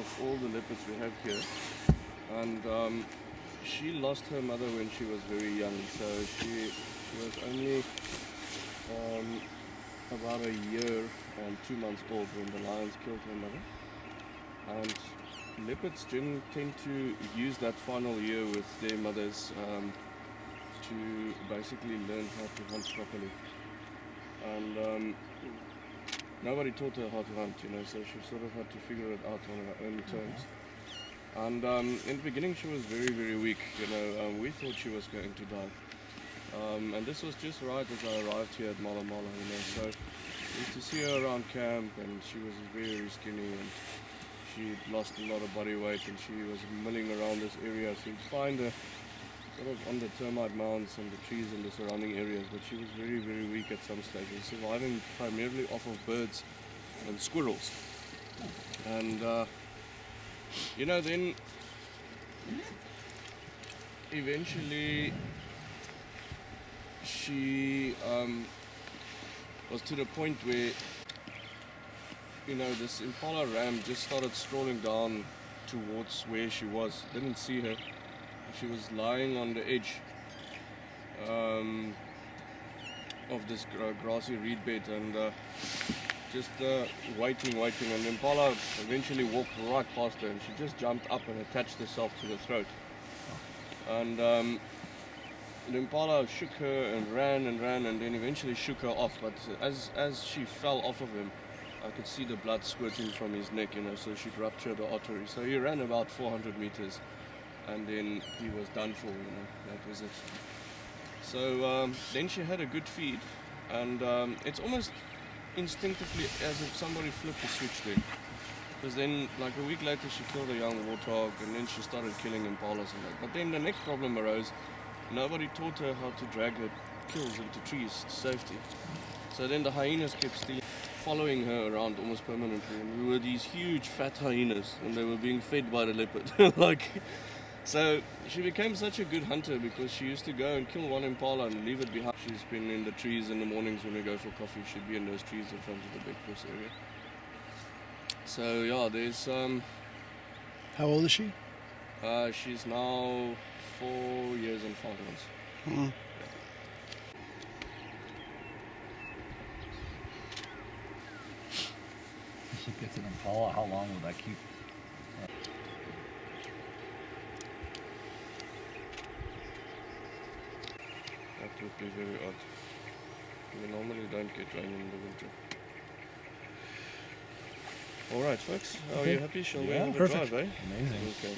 of all the leopards we have here. And she lost her mother when she was very young, so she was only about a year and 2 months old when the lions killed her mother. And leopards tend to use that final year with their mothers to basically learn how to hunt properly. And nobody taught her how to hunt, so she sort of had to figure it out on her own terms. And in the beginning she was very, very weak, we thought she was going to die. And this was just right as I arrived here at Mala Mala, so we used to see her around camp, and she was very, very skinny, and she'd lost a lot of body weight, and she was milling around this area, so you'd find her sort of on the termite mounds and the trees in the surrounding areas, but she was very, very weak at some stages, surviving primarily off of birds and squirrels. And then eventually she was to the point where this impala ram just started strolling down towards where she was. Didn't see her. She was lying on the edge of this grassy reed bed, and just waiting, and the impala eventually walked right past her, and she just jumped up and attached herself to the throat. And the impala shook her and ran, and then eventually shook her off, but as she fell off of him, I could see the blood squirting from his neck, so she'd ruptured the artery. So he ran about 400 meters, and then he was done for, that was it. So then she had a good feed, and it's almost instinctively as if somebody flipped a switch there. Because then, like a week later, she killed a young warthog, and then she started killing impalas and that. But then the next problem arose. Nobody taught her how to drag her kills into trees to safety. So then the hyenas kept following her around almost permanently, and we were these huge fat hyenas, and they were being fed by the leopard. So she became such a good hunter because she used to go and kill one impala and leave it behind. She's been in the trees in the mornings when we go for coffee. She'd be in those trees in front of the breakfast area. So yeah, there's How old is she? She's now 4 years and 5 months. Mm-hmm. She gets an impala, how long will that keep? That would be very odd. We normally don't get rain in the winter. Alright folks, are you happy? Shall we have a drive, eh? Amazing. Okay.